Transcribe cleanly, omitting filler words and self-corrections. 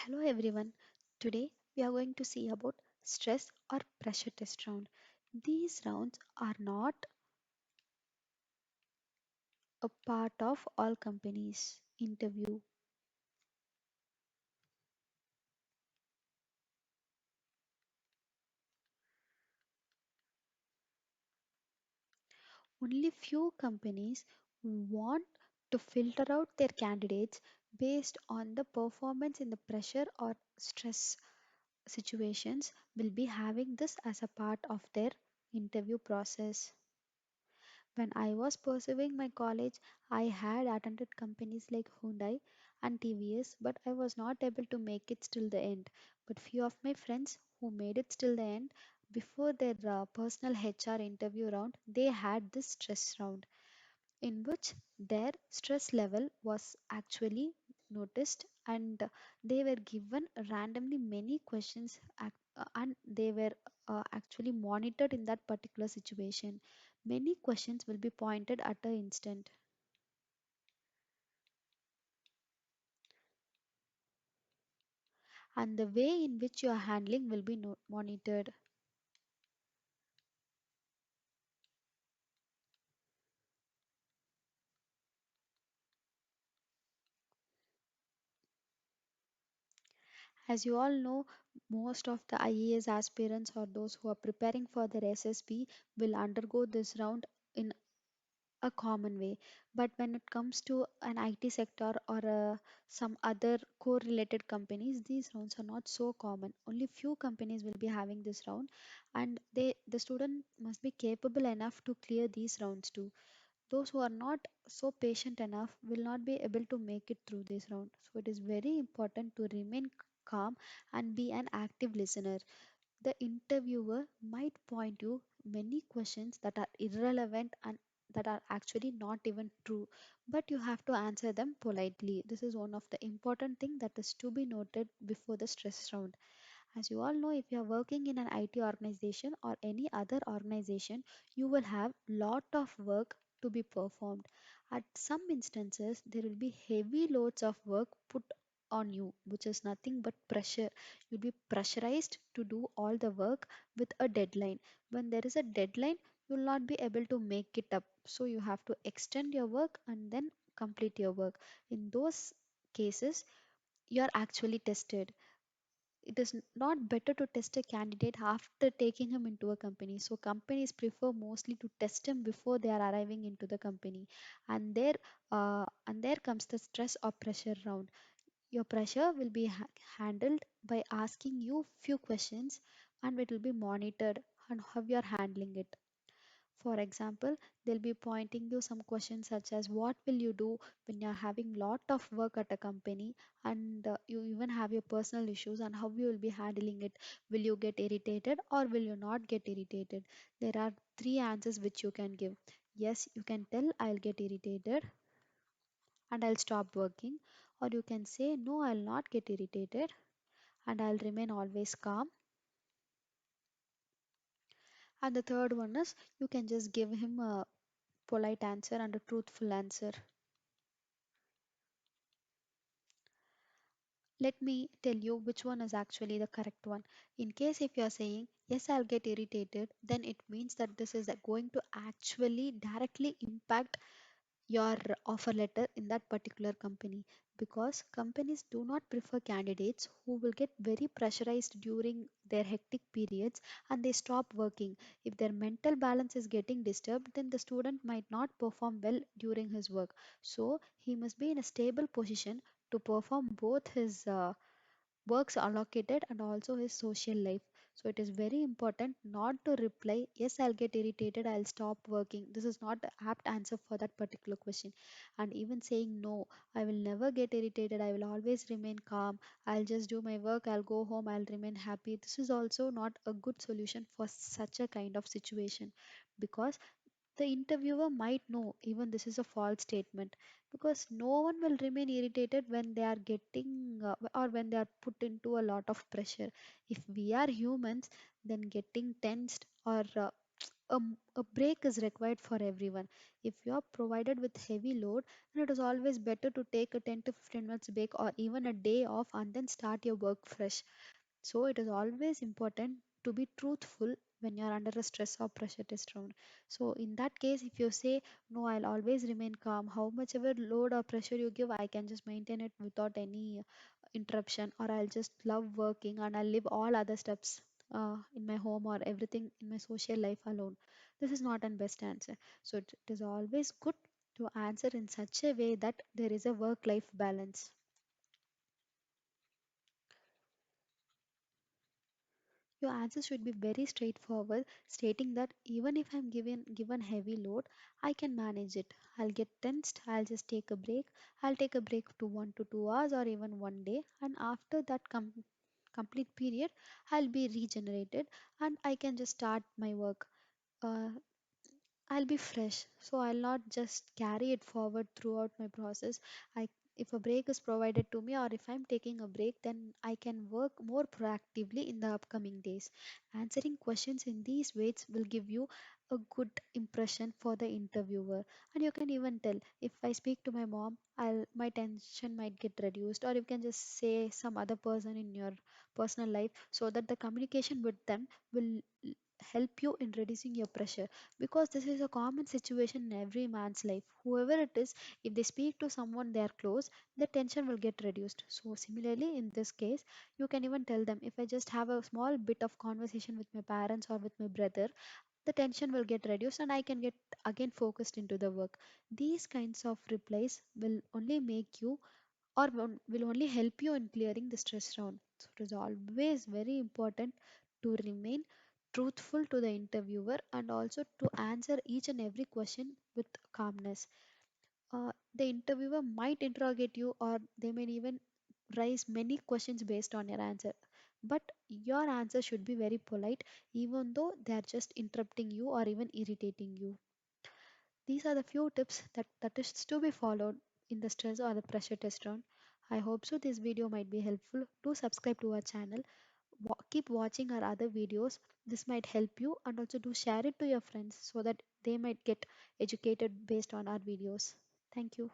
Hello everyone. Today we are going to see about stress or pressure test round. These rounds are not a part of all companies interview. Only few companies want to filter out their candidates based on the performance in the pressure or stress situations will be having this as a part of their interview process. When I was pursuing my college, I had attended companies like Hyundai and TVS, but I was not able to make it till the end. But few of my friends who made it till the end, before their personal HR interview round, they had this stress round in which their stress level was actually noticed and they were given randomly many questions and they were actually monitored in that particular situation. Many questions will be pointed at an instant, and the way in which you are handling will be monitored. As you all know, most of the IAS aspirants or those who are preparing for their SSB will undergo this round in a common way. But when it comes to an IT sector or some other correlated companies, these rounds are not so common. Only few companies will be having this round, and the student must be capable enough to clear these rounds too. Those who are not so patient enough will not be able to make it through this round. So it is very important to remain calm and be an active listener. The interviewer might point you many questions that are irrelevant and that are actually not even true, but you have to answer them politely. This is one of the important thing that is to be noted before the stress round. As you all know, if you are working in an IT organization or any other organization, you will have lot of work to be performed. At some instances, there will be heavy loads of work put on you, which is nothing but pressure. You'll be pressurized to do all the work with a deadline. When there is a deadline, you will not be able to make it up. So you have to extend your work and then complete your work. In those cases, you are actually tested. It is not better to test a candidate after taking him into a company. So companies prefer mostly to test him before they are arriving into the company, and there comes the stress or pressure round. Your pressure will be handled by asking you few questions, and it will be monitored on how you are handling it. For example, they'll be pointing you some questions such as what will you do when you're having lot of work at a company and you even have your personal issues and how you will be handling it. Will you get irritated or will you not get irritated? There are three answers which you can give. Yes, you can tell I'll get irritated and I'll stop working, or you can say no, I'll not get irritated and I'll remain always calm. And the third one is you can just give him a polite answer and a truthful answer. Let me tell you which one is actually the correct one. In case if you are saying, yes, I'll get irritated, then it means that this is going to actually directly impact your offer letter in that particular company, because companies do not prefer candidates who will get very pressurized during their hectic periods and they stop working. If their mental balance is getting disturbed, then the student might not perform well during his work. So he must be in a stable position to perform both his works allocated and also his social life. So it is very important not to reply, yes, I'll get irritated, I'll stop working. This is not the apt answer for that particular question. And even saying, no, I will never get irritated, I will always remain calm, I'll just do my work, I'll go home, I'll remain happy. This is also not a good solution for such a kind of situation, because the interviewer might know even this is a false statement, because no one will remain irritated when they are getting or when they are put into a lot of pressure. If we are humans, then getting tensed or a break is required for everyone. If you are provided with heavy load, then it is always better to take a 10 to 15 minutes break or even a day off and then start your work fresh. So it is always important to be truthful when you are under a stress or pressure test round. So in that case, if you say no, I'll always remain calm. How much ever load or pressure you give, I can just maintain it without any interruption, or I'll just love working and I'll leave all other steps in my home or everything in my social life alone. This is not an best answer. So it is always good to answer in such a way that there is a work-life balance. Your answer should be very straightforward, stating that even if I'm given heavy load, I can manage it. I'll get tensed, I'll just take a break. I'll take a break to 1 to 2 hours or even one day, and after that complete period, I'll be regenerated and I can just start my work. Uh, I'll be fresh, so I'll not just carry it forward throughout my process. I If a break is provided to me or if I'm taking a break, then I can work more proactively in the upcoming days. Answering questions in these ways will give you a good impression for the interviewer. And you can even tell if I speak to my mom, I'll my tension might get reduced, or you can just say some other person in your personal life so that the communication with them will help you in reducing your pressure, because this is a common situation in every man's life. Whoever it is, if they speak to someone they are close, the tension will get reduced. So similarly in this case, you can even tell them, if I just have a small bit of conversation with my parents or with my brother, the tension will get reduced and I can get again focused into the work. These kinds of replies will only make you, or will only help you in clearing the stress round. So it is always very important to remain truthful to the interviewer and also to answer each and every question with calmness. The interviewer might interrogate you, or they may even raise many questions based on your answer. But your answer should be very polite, even though they are just interrupting you or even irritating you. These are the few tips that is to be followed in the stress or the pressure test round. I hope so this video might be helpful. Do subscribe to our channel. Keep watching our other videos. This might help you, and also do share it to your friends so that they might get educated based on our videos. Thank you.